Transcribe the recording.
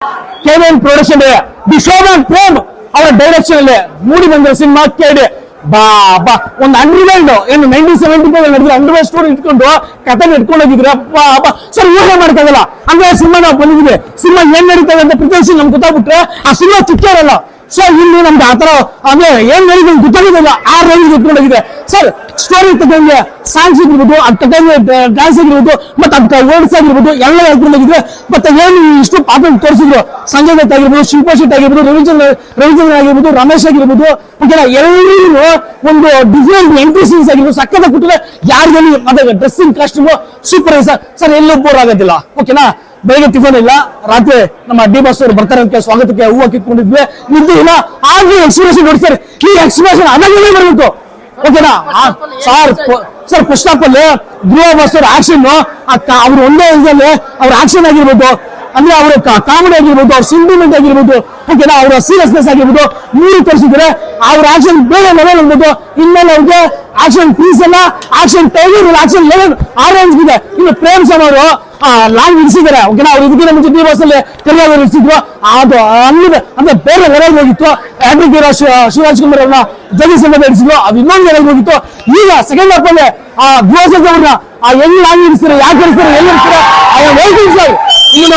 KVN production the Shobhan Prem ಅವರ direction ಅಲ್ಲಿ ಮೂಡಿ ಬಂದಿರೋ ಸಿನಿಮಾ ಕೇಳಿ ಬಾ ಬಾ ಒಂದು ಅಂಡರ್ವರ್ಲ್ಡ್ ಏನು 1970 ನಡೆದಿರೋ ಅಂಡರ್ವರ್ಲ್ಡ್ ಸ್ಟೋರಿ ಇಟ್ಕೊಂಡು ಕಥೆ ಇಟ್ಕೊಂಡು ಹೋಗಿದ್ರೆ ಸರ್ ಊಹೆ ಮಾಡ್ತಾಗಲ್ಲ ಹಂಗೆ ಸಿನಿಮಾ ನಾವು ಬಂದಿದ್ವಿ ಸಿನಿಮಾ ಏನ್ ನಡೀತದೆ ಅಂತ ಪ್ರಿಪರೇಷನ್ ನಮ್ಗೆ ಗೊತ್ತಾಗ್ಬಿಟ್ರೆ ಆ ಸಿನಿಮಾ ಚಿಕ್ಕರಲ್ಲ ಸೊ ಇಲ್ಲಿ ನಮ್ಗೆ ಆತರ ಅಂದ್ರೆ ಏನ್ ನಡೀತದೆ ಗೊತ್ತಾಗಿಲ್ಲ ಆ ರೇಂಜ್ ಇಟ್ಕೊಂಡೋಗಿದೆ ಸರ್ ಸ್ಟೋರಿ ತಗೊಂಡ್ರೆ ಸಾಂಗ್ಸ್ ಇರ್ಬೋದು ಅದ್ ತಗೊಂಡ್ರೆ ಡ್ಯಾನ್ಸ್ ಆಗಿರ್ಬೋದು ಮತ್ತೆ ಅದಕ್ಕೆ ವರ್ಡ್ಸ್ ಆಗಿರ್ಬೋದು ಎಲ್ಲ ಹೇಳ್ಕೊಂಡೋಗಿದ್ರೆ ಮತ್ತೆ ಏನು ಇಷ್ಟು ಪಾತ್ರ ತೋರಿಸಿದ್ರು ಸಂಜಯ್ ದತ್ ಆಗಿರ್ಬೋದು ಶಿಲ್ಪಾ ಶೆಟ್ಟಿ ಆಗಿರ್ಬೋದು ರವಿಚಂದ್ರ ಆಗಿರ್ಬೋದು ರಮೇಶ್ ಆಗಿರ್ಬೋದು ಓಕೆನಾ ಎಲ್ಲರಿಗೂ ಒಂದು ಡಿಫ್ರೆಂಟ್ ಎಂಟ್ರಿ ಸೀನ್ಸ್ ಆಗಿರ್ಬೋದು ಸಕ್ಕತ್ತ ಕೊಟ್ಟಿದ್ರೆ ಯಾರಿಗೂ ಮತ್ತೆ ಡ್ರೆಸ್ಸಿಂಗ್ ಕಾಸ್ಟ್ಯೂಮ್ ಸೂಪರ್ ಸರ್ ಎಲ್ಲೂ ಬೋರ್ ಆಗೋದಿಲ್ಲ ಓಕೆನಾ ಬೆಳಗ್ಗೆ ಟಿಫನ್ ಇಲ್ಲ ರಾತ್ರಿ ನಮ್ಮ ಡಿ ಬಾಸ್ ಅವರು ಬರ್ತಾರೆ ಅಂತ ಸ್ವಾಗತಕ್ಕೆ ಹೂವು ಕಿತ್ಕೊಂಡಿದ್ವಿ ನಿಂತು ಇಲ್ಲ ಆಗ್ಲಿ ಎಕ್ಸ್ಪ್ರೆಷನ್ ನೋಡ್ತಾರೆ ಈ ಎಕ್ಸ್ಪ್ರೆಷನ್ ಅದಾಗಲೇ ಬರ್ಬೇಕು ಓಕೆನಾ ಸರ್ ಫಸ್ಟ್ ಆಫ್ ಅಲ್ಲಿ ಧ್ರುವ ಬಾಸ್ ಅವ್ರ ಆಕ್ಷನ್ ಅವ್ರು ಒಂದೇ ಇದ್ರಲ್ಲಿ ಅವ್ರ ಆಕ್ಷನ್ ಆಗಿರ್ಬೋದು ಅಂದ್ರೆ ಅವ್ರ ಕಾಮಿಡಿ ಆಗಿರ್ಬೋದು ಅವ್ರ ಸೆಂಟಿಮೆಂಟ್ ಆಗಿರ್ಬೋದು ಓಕೆನಾ ಅವರ ಸೀರಿಯಸ್ನೆಸ್ ಆಗಿರ್ಬೋದು ಮೂರು ತೋರಿಸಿದ್ರೆ ಅವ್ರ ಆಕ್ಷನ್ ಬೇರೆ ಲೆವೆಲ್ ಇರ್ಬೋದು ಇನ್ಮೇಲೆ ಅವ್ರಿಗೆ ಆಕ್ಷನ್ ಪೀಸ್ ಎಲ್ಲ action tiger action level orange ಇದೆ ಇನ್ನು ಪ್ರೇಮ್ ಸಮ್ ಅವರು ಲಾಂಗ್ ಇರಿಸಿದ್ದಾರೆ ಓಕೆನಾ ಅವ್ರು ಇದಕ್ಕಿಂತ ಮುಂಚೆ ಡಿ ಬಾಸ್ ಅಲ್ಲಿ ಕರಿಯಾಗಿ ಇರಿಸಿದ್ರು ಅದು ಅಲ್ಲಿದೆ ಅಂದ್ರೆ ಬೇರೆ ಲೆವೆಲ್ ಹೋಗಿತ್ತು ಆಂಡ್ರಿಕ್ ಶಿವರಾಜ್ ಕುಮಾರ್ ಅವ್ರನ್ನ ಜಗದೀಶ್ ಸಮೇತ ಇರಿಸಿದ್ರು ಅದು ಇನ್ನೊಂದು ಲೆವೆಲ್ ಹೋಗಿತ್ತು ಈಗ ಸೆಕೆಂಡ್ ಹಾಫ್ ಅಲ್ಲಿ ಧ್ರುವ ಸರ್ಜಾ ಅವ್ರನ್ನ ಹೆಂಗ್ ಲಾಂಗ್ ಇರಿಸ್ತಾರೆ ಯಾಕೆ ಇರಿಸ್ತಾರೆ ಎಲ್ಲಿ ಇರ್ತಾರೆ